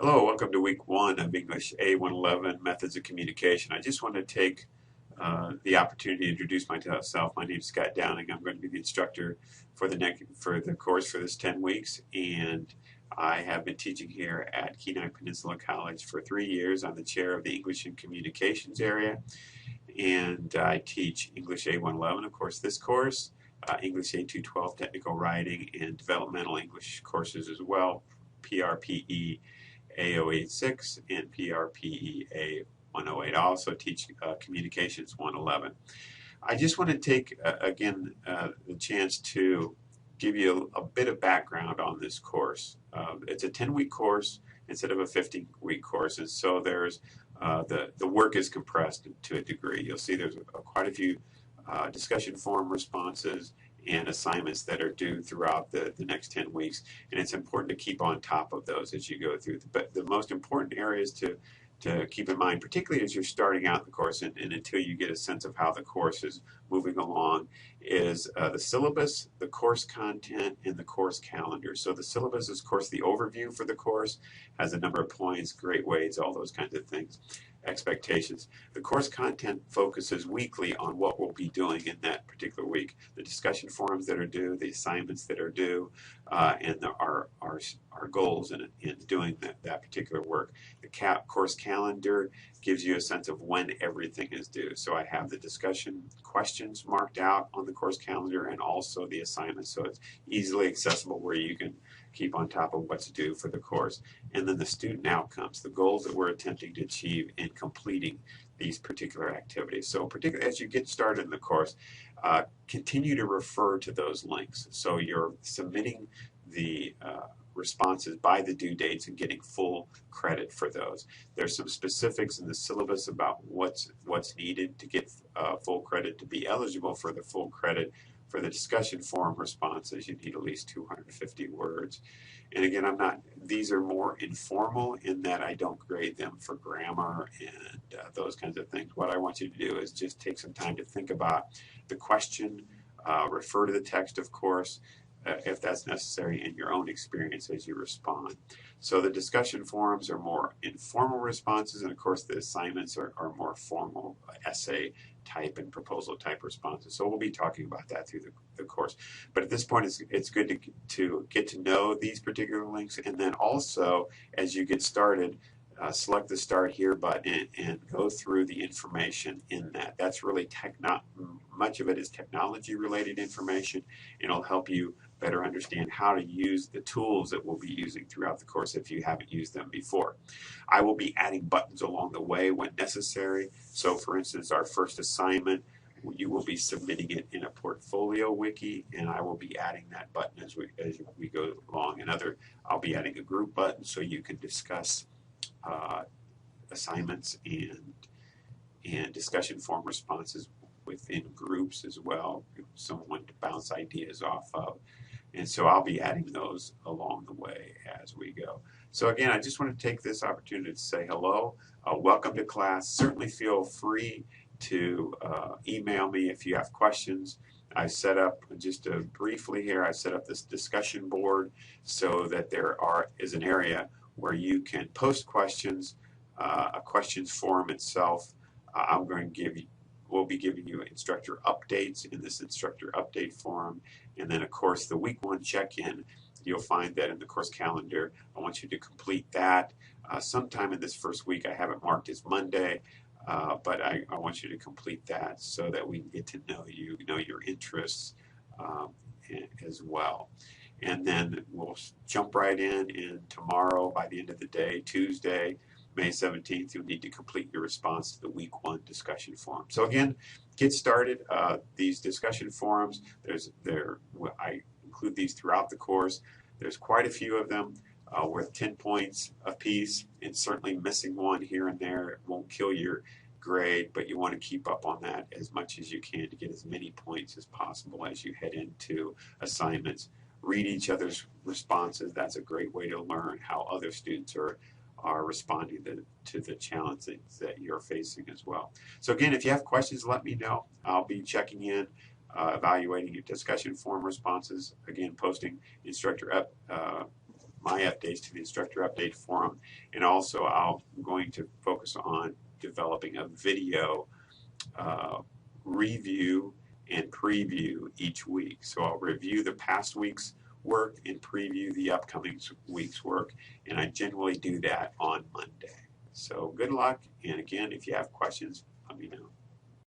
Hello, welcome to week one of English A111, Methods of Communication. I just want to take the opportunity to introduce myself. My name is Scott Downing. I'm going to be the instructor for the course for this 10 weeks, and I have been teaching here at Kenai Peninsula College for 3 years. I'm the chair of the English and Communications area, and I teach English A111, of course, this course, English A212, Technical Writing, and Developmental English courses as well, PRPE A086 and PRPE A108. I also teach Communications 111. I just want to take, again, the chance to give you a bit of background on this course. It's a 10-week course instead of a 15-week course, and so there's the work is compressed to a degree. You'll see there's quite a few discussion forum responses and assignments that are due throughout the next 10 weeks, and it's important to keep on top of those as you go through. But the most important areas to keep in mind, particularly as you're starting out the course and until you get a sense of how the course is moving along, is the syllabus, the course content, and the course calendar. So the syllabus is, of course, the overview for the course, has a number of points, great weights, all those kinds of things, expectations. The course content focuses weekly on what we'll be doing in that particular week, the discussion forums that are due, the assignments that are due, and our goals in doing that particular work. The course calendar gives you a sense of when everything is due. So I have the discussion questions marked out on the course calendar and also the assignments, so it's easily accessible where you can keep on top of what's due for the course. And then the student outcomes, the goals that we're attempting to achieve in completing these particular activities. So particularly as you get started in the course, continue to refer to those links. So you're submitting the responses by the due dates and getting full credit for those. There's some specifics in the syllabus about what's needed to get full credit. To be eligible for the full credit for the discussion forum responses, you need at least 250 words. And again, these are more informal in that I don't grade them for grammar and those kinds of things. What I want you to do is just take some time to think about the question, refer to the text, of course, if that's necessary, in your own experience as you respond. So the discussion forums are more informal responses, and of course the assignments are more formal essay type and proposal type responses. So we'll be talking about that through the course. But at this point, it's good to get to know these particular links, and then also as you get started, select the Start Here button and go through the information in that. That's really much of it is technology related information, and it'll help you better understand how to use the tools that we'll be using throughout the course if you haven't used them before. I will be adding buttons along the way when necessary. So for instance, our first assignment, you will be submitting it in a portfolio wiki, and I will be adding that button as we go along. I'll be adding a group button so you can discuss assignments and discussion forum responses within groups as well, someone to bounce ideas off of. And so I'll be adding those along the way as we go. So again, I just want to take this opportunity to say hello. Welcome to class. Certainly feel free to email me if you have questions. I set up, just briefly here, I set up this discussion board so that there is an area where you can post questions, a questions forum itself. We'll be giving you instructor updates in this instructor update forum. And then, of course, the week one check-in, you'll find that in the course calendar. I want you to complete that. Sometime in this first week, I have it marked as Monday, but I want you to complete that so that we can get to know you, know your interests as well. And then we'll jump right in, and tomorrow, by the end of the day, Tuesday, May 17th, you'll need to complete your response to the week one discussion forum. So again, get started. These discussion forums, I include these throughout the course. There's quite a few of them worth 10 points apiece, and certainly missing one here and there won't kill your grade, but you want to keep up on that as much as you can to get as many points as possible as you head into assignments. Read each other's responses. That's a great way to learn how other students are responding to the challenges that you're facing as well. So again, if you have questions, let me know. I'll be checking in, evaluating your discussion forum responses, again, posting instructor my updates to the instructor update forum, and also I'm going to focus on developing a video review and preview each week. So I'll review the past week's work and preview the upcoming week's work, and I generally do that on Monday. So good luck, and again, if you have questions, let me know.